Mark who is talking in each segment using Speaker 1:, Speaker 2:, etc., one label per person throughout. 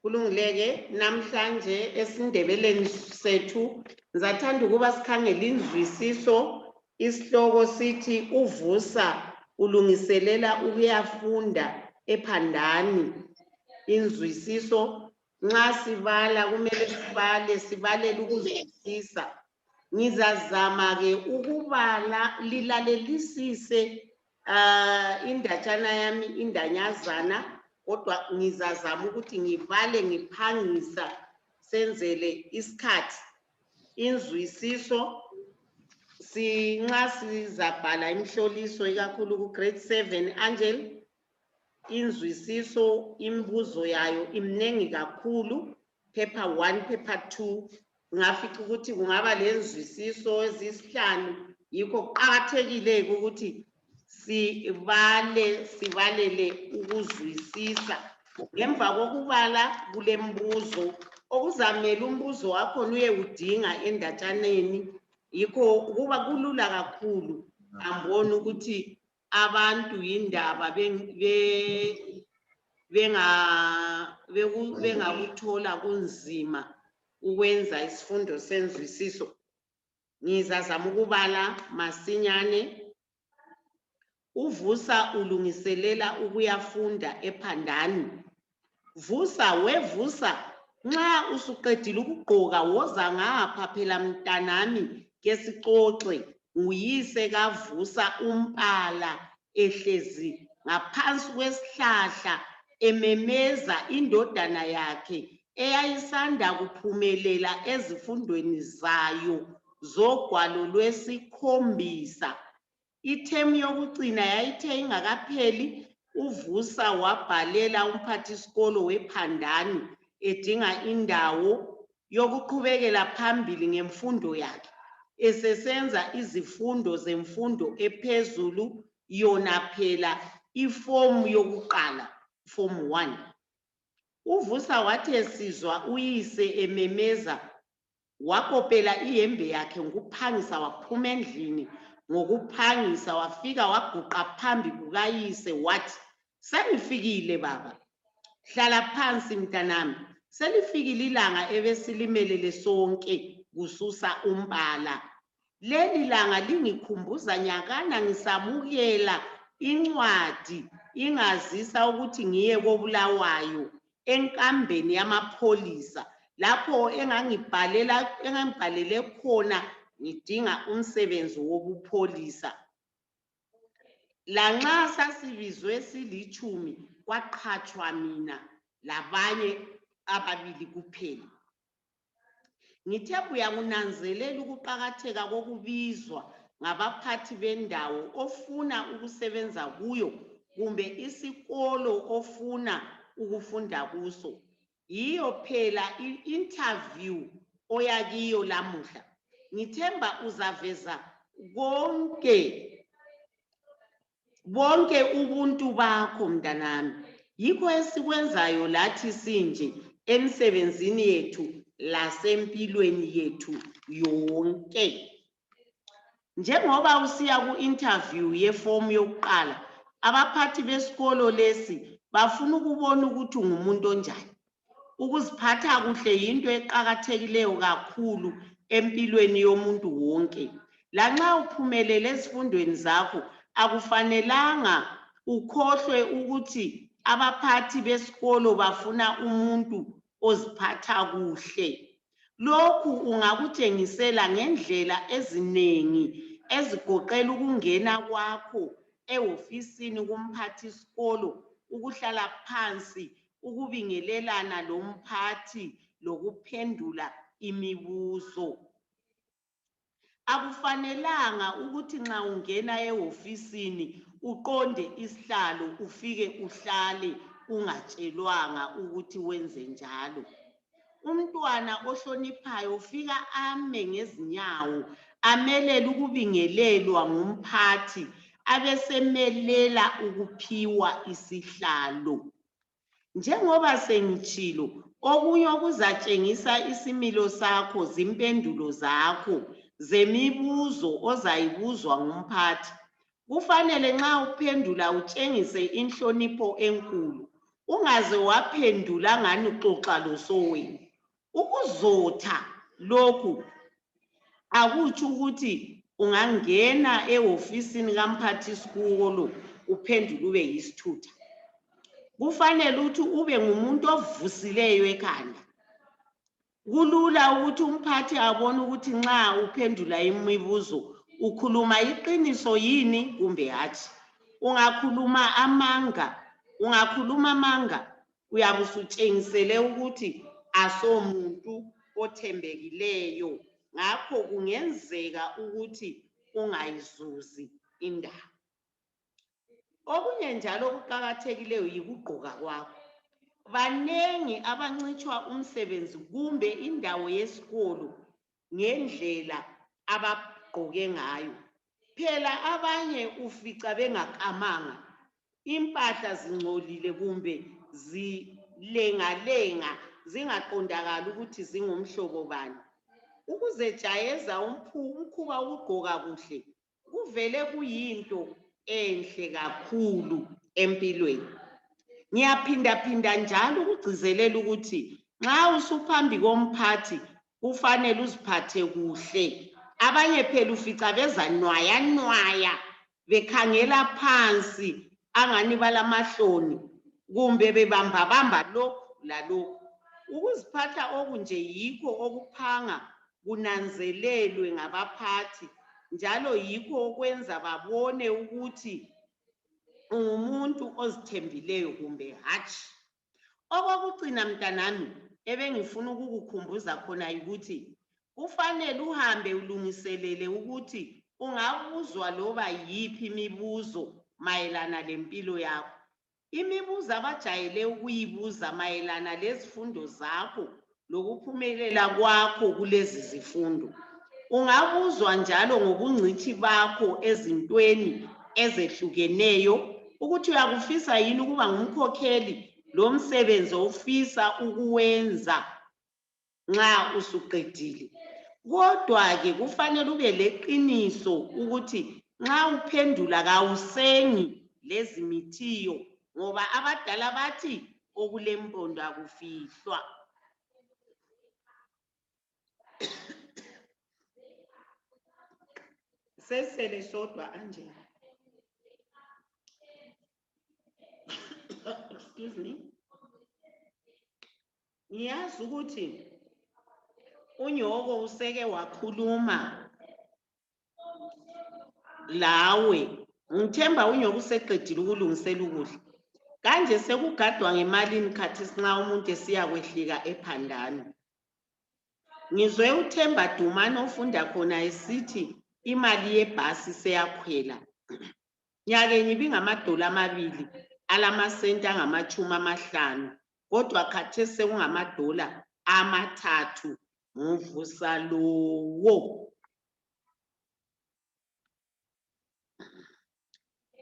Speaker 1: Kulungileke namhlanje esindebeleni sethu ngizathanda ukuba sikhangele inzwisiso isihloko sithi uvusa ulungiselela ukuyafunda ePhandani. Inzwisiso nxa sibala kumele sibalele ukuzwisisa. Ngizazama ke ukubala lilalelisise indatshana yami indanyazana. Kodwa ngizazama ukuthi ngibale ngiphangisa senzele isikhathi. Inzwisiso nxa sizabhala imhloliso ikakhulu ku grade 7 Angel, inzwisiso imbuzo yayo imnengi kakhulu, paper 1 paper 2 ngafica ukuthi kungaba lenzwisiso ezisihlanu. Yikho kuqakathekile ukuthi sibalele ukuzwisisa. Ngemva kokubala kulembuzo okuzamela umbuzo wakho uye udinga endatshaneni. Yikho kuba kulula kakhulu. Ambona ukuthi abantu yindaba bengakuthola kunzima ukwenza isifundo senzwisiso. Ngizazama ukubala masinyane. Uvusa ulungiselela ukuyafunda ePhandani. Vusa wevusa nxa usuqedile ukugqoka woza ngapha phela mntanami ke sixoxe. Nguyise kavusa umpala ehlezi ngaphansi kwesihlahla ememeza indodana yakhe eyayisanda kuphumelela ezifundweni zayo zogwalo lwesikhombisa. Ithemu yokucina yayithe ingakapheli, uvusa wabhalela umphathisikolo wePhandani edinga indawo yokuqhubekela phambili ngemfundo yakhe, esesenza izifundo zemfundo ephezulu yona phela ifomu yokuqala, form 1. Uvusa wathi esizwa uyise ememeza wakopela ihembe yakhe ngokuphangisa waphuma endlini. Ngokuphangisa wafika waguqa phambi kukayise wathi, "Sengifikile baba. Hlala phansi mntanami. Selifikile ilanga ebesilimelele sonke kususa umbala. Leli langa lingikhumbuza nyakana ngisamukela incwadi ingazisa ukuthi ngiye koBulawayo enkambeni yamapholisa lapho engangibhalele khona ngidinga umsebenzi wobupholisa. Lanxa sasibizwe silitshumi kwaqhatshwa mina labanye ababili kuphela. Ngithe uyakunanzelela ukuqakatheka kokubizwa ngabaphathi bendawo ofuna ukusebenza kuyo kumbe isikolo ofuna ukufunda kuso. Yiyo phela i-interview oyakiyo lamuhla. Ngithemba uzaveza bonke ubuntu bakho mntanami. Yikho esikwenzayo lathi sinje emsebenzini yethu lasempilweni yethu yonke. Njengoba usiya ku-interview yefomu yokuqala, abaphathi besikolo lesi bafuna ukubona ukuthi ungumuntu onjani. Ukuziphatha kuhle yinto eqakathekileyo kakhulu empilweni yomuntu wonke. Lanxa uphumelele ezifundweni zakho, akufanelanga ukhohlwe ukuthi abaphathi besikolo bafuna umuntu oziphatha kuhle. Lokhu ungakutshengisela ngendlela ezinengi ezigoqela ukungena kwakho ehofisini kumphathisikolo, ukuhlala phansi, ukubingelelana lomphathi lokuphendula imibuzo. Akufanelanga ukuthi nxa ungena ehofisini uqonde isihlalo ufike uhlale ungatshelwanga ukuthi wenze njalo. Umntwana ohloniphayo ufika ame ngezinyawo, amelele ukubingelelwa ngumphathi, abesemelela ukuphiwa isihlalo. Njengoba sengitshilo, okunye okuzatshengisa isimilo sakho zimpendulo zakho zemibuzo ozayibuzwa ngumphathi. Kufanele nxa uphendula utshengise inhlonipho enkulu. ungaze waphendula ngani uxoxa losowenu. Ukuzotha lokhu akutsho ukuthi ungangena ehofisini kamphathisikolo uphendule ube yisithutha. Kufanele ukuthi ube ngumuntu ovusileyo ekhanda. Kulula ukuthi umphathi abone ukuthi nxa uphendula imibuzo ukhuluma iqiniso yini kumbe hatshi. Ungakhuluma amanga uyabe usutshengisele ukuthi asomuntu othembekileyo. Ngakho kungenzeka ukuthi ungayizuzi indaba. Okunye njalo kuqakathekileyo yikugqoka kwakho. Banengi abancitshwa umsebenzi kumbe indawo yesikolo ngendlela abagqoke ngayo. Phela abanye ufica bengakamanga, impahla zingcolile kumbe zilengalenga zingaqondakala ukuthi zingumhlobo bani. Ukuzejayeza umkhuba ukugqoka kuhle kuvele kuyinto enhle kakhulu empilweni. Ngiyaphinda njalo ukugcizelela ukuthi nxa usuphambi komphathi kufanele uziphathe kuhle. Abanye phela ufica bezanwaya bekhangela phansi angani balamahloni kumbe bebamba lokhu lalokhu. Ukuziphatha okunje yikho okuphanga kunanzelelwe ngabaphathi njalo yikho okwenza babone ukuthi ungumuntu ozithembileyo kumbe hatshi. Okokucina mntanami ebengifuna ukukukhumbuza khona ukuthi kufanele uhambe ulungiselele ukuthi ungabuzwa loba yiphi imibuzo mayelana lempilo yakho. Imibuzo abajayele ukuyibuza mayelana lezifundo zakho lokuphumelela kwakho kulezi zifundo. Ungabuzwa njalo ngobungcithi bakho ezintweni ezehlukeneyo ukuthi uyakufisa yini ukuba ngumkhokheli lo msebenzi ofisa ukuwenza nxa usuqedile. Kodwa-ke kufanele ube leqiniso ukuthi nxa uphendula kawusengi lezi mithiyo ngoba abadala bathi okulempondo akufihlwa. Sesele sodwa Angela. Excuse me. Ngiyazi ukuthi unyoko useke wakhuluma lawe. Ngithemba unyoko useqedile ukulungisela ukudla. Kanje sekugadwa ngemalini khathesi nxa umuntu esiya kwehlika ePhandani. Ngizwe uThemba Dumane ofunda khona esithi imali yebhasi seyakhwela. Nyake ngibingamadola amabili alamasenti angama-50 kodwa khathesi sekungamadola ama3 ngovusa lowo.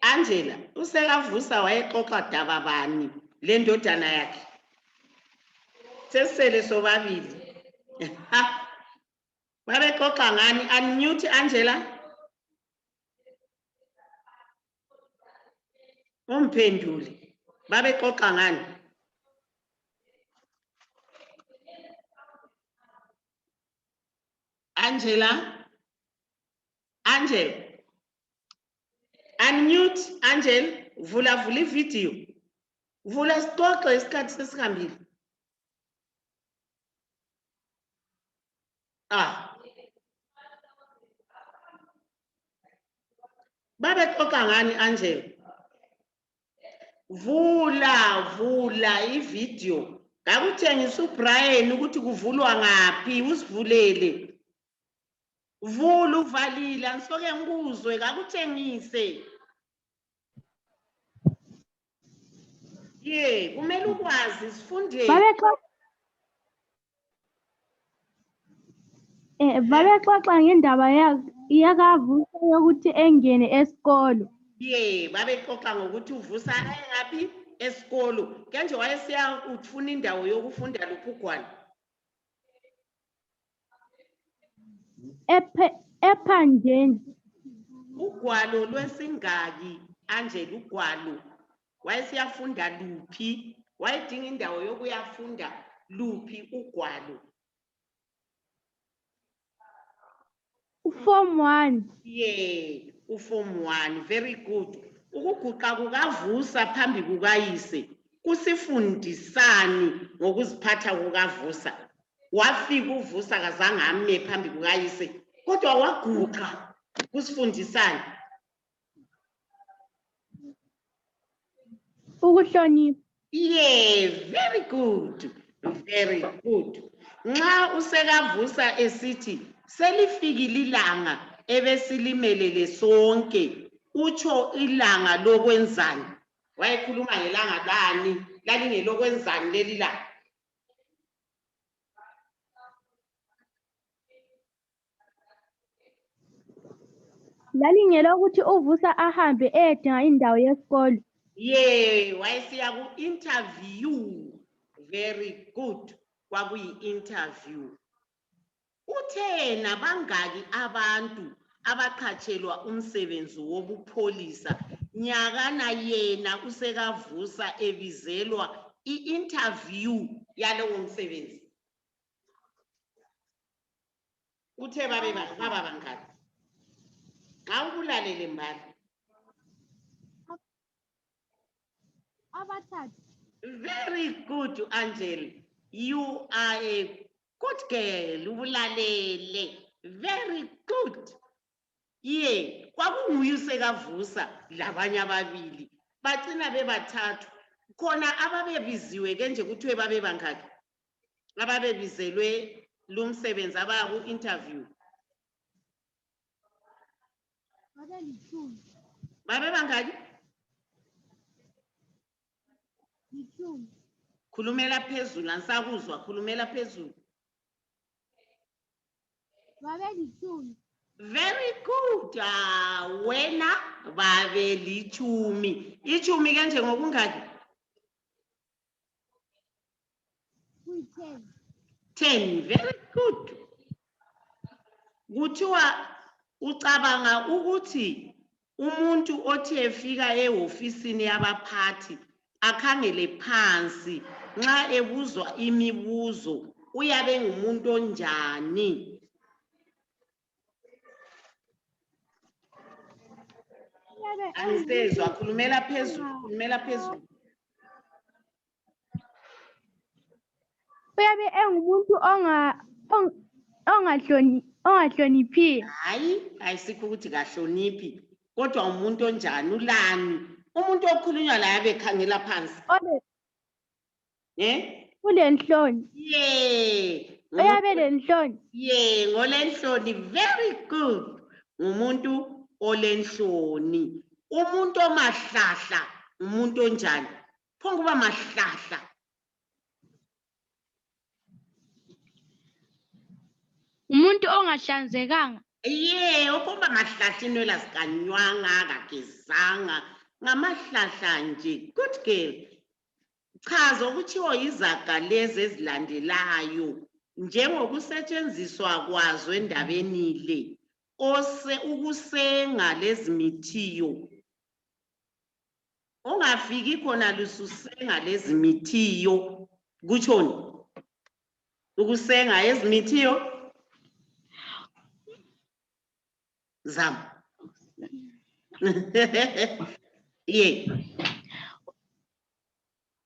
Speaker 1: Angela usekavusa wayexoxa daba bani le ndodana yakhe. Sesele sobabili. Babexoxa ngani? Unmute Angela. Umphendule. Babexoxa ngani? Angela. Unmute Angela. Vula ivideo. Vula sixoxe isikhathi sesihambile. Babexoxa ngani Angela? Vula ivideo. Ngakutshengisa uBrian ukuthi kuvulwa ngaphi, usivulele. Vula uvalile angisoke ngikuzwe ngakutshengise. Kumele ukwazi sifunde.
Speaker 2: Babexoxa ngendaba yakavusa yokuthi engene esikolo.
Speaker 1: Babexoxa ngokuthi uvusa ngaphi esikolo. Kanje wayesiya ufuna indawo yokufunda luphugwana.
Speaker 2: Ephandeni.
Speaker 1: Ugwalo lwesingaki Angela ugwalo. Wayesiyafunda luphi wayedinga indawo yokuyafunda luphi ugwalo?
Speaker 2: Form 1.
Speaker 1: Yeah, uform 1, very good. Ukuguqa kukaVusa phambi kukayise kusifundisani ngokuziphatha kukaVusa. Wafika uVusa kazange ame phambi kukayise kodwa waguqa kusifundisani.
Speaker 2: Ukuhlonipha.
Speaker 1: Yeah, very good. Very good. Nxa usekaVusa esithi selifikile ilanga ebesilimelele sonke, utsho ilanga lokwenzani? Wayekhuluma ngelanga bani? Lalingelokwenzani leli langa?
Speaker 2: Lalingelokuthi uVusa ahambe edinga indawo yesikolo.
Speaker 1: Yeah, wayesiya ku-interview. Very good. Kwakuyi-interview. Uthe nabangaki abantu abaqhatshelwa umsebenzi wobupholisa nyakana yena usekaVusa ebizelwa i-interview yalowo msebenzi? Uthe baba bangaki? Xa ukulalele mbali.
Speaker 2: Abathathu.
Speaker 1: Very good, Angel. You are a good girl. Ubulalele. Very good. Yeah, kwakunguye usekaVusa labanye ababili. Bacina bebathathu. Khona ababebiziwe ke nje kuthiwe babe bangaki? Ababebizelwe lo msebenzi abaya ku-interview. Babe bangaki? Khulumela phezulu, ansakuzwa, khulumela phezulu. Very good. Wena babe lichumi. Ichumi ke nje ngokungaki? 10. Very good. Kuthiwa ucabanga ukuthi umuntu othi efika ehofisini yabaphathi akhangele phansi nxa ebuzwa imibuzo uyabe ngumuntu onjani? Angisezwa, khulumela phezulu, khulumela phezulu.
Speaker 2: Uyabe engumuntu ongahloniphi.
Speaker 1: Hayi, ayisikho ukuthi kahloniphi, kodwa umuntu onjani, ulani? Umuntu okhulunywa la yabe khangela phansi.
Speaker 2: Ulenhloni.
Speaker 1: Yeah.
Speaker 2: Uyabe lenhloni.
Speaker 1: Yeah, ngolenhloni. Very good. Ngumuntu olenhloni. Umuntu omahlahla, umuntu onjani? Phonguba mahlahla.
Speaker 2: Umuntu ongahlanzekanga.
Speaker 1: Yeah, ophomba mahlahla inwele azikanywanga, kagezanga, ngamahlahla nje. Good girl. Chaza ukuthiwa izaga lezi ezilandelayo njengokusetshenziswa kwazo endabeni le. Ukusenga lezimithiyo. Ungafiki khona lususenga lezimithiyo. Kutshoni? Ukusenga ezimithiyo? Zama. Yeah.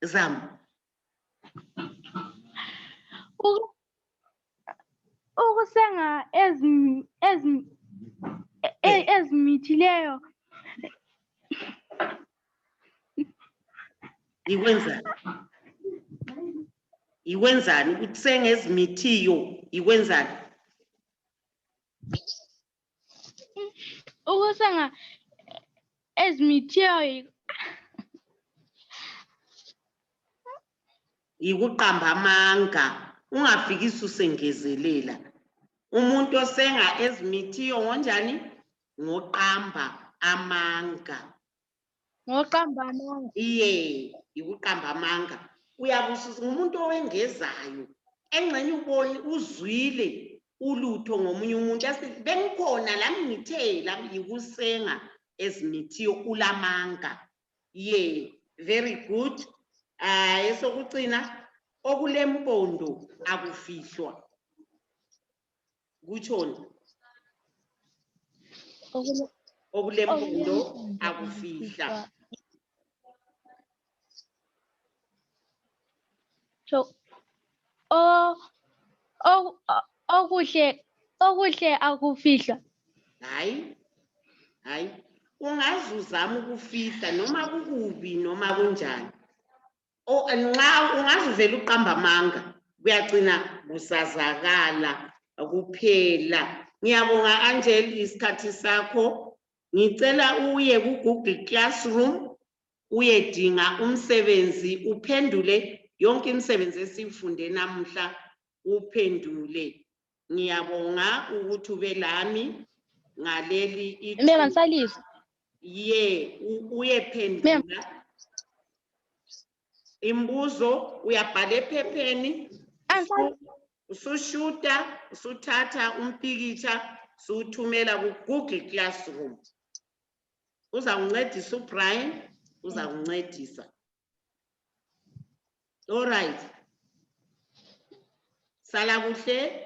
Speaker 1: Zama.
Speaker 2: Ukusenga ezimithileyo.
Speaker 1: Ikwenzani? Ikwenzani ukusenga ezimithiyo? Ikwenzani?
Speaker 2: Ukusenga ezimithiyo
Speaker 1: Ikuqamba amanga, ungafikisi usengezelela. Umuntu osenga ezimithiyo ngonjani? Ngoqamba amanga.
Speaker 2: Ngoqamba amanga.
Speaker 1: Iye, ikuqamba amanga. Uyabususa ngumuntu owengezayo. Engxenye ubone uzwile ulutho ngomunye umuntu. Bengikhona lami ngithe lami yikusenga ezimithiyo ulamanga. Yeah, very good. Esokugcina okulempondo akufihlwa. Kutshoni? Okulempondo akufihla.
Speaker 2: So, okuhle akufihla.
Speaker 1: Hayi. Ungaze uzame ukufihla noma kukubi noma kunjani. Nxa ungaze uvele uqamba amanga, kuyagcina kusazakala kuphela. Ngiyabonga Angel isikhathi sakho. Ngicela uye ku-Google Classroom uyedinga umsebenzi uphendule yonke imisebenzi esifunde namuhla uphendule. Ngiyabonga ukuthi ube lami ngaleli
Speaker 2: Mema Nsalisa.
Speaker 1: uyephendula imbuzo uyabhala ephepheni usushuta usuthatha umpikitsha suthumela ku-Google Classroom. Uzawuncedisa uBrian, uzawuncedisa. All right. Sala kuhle.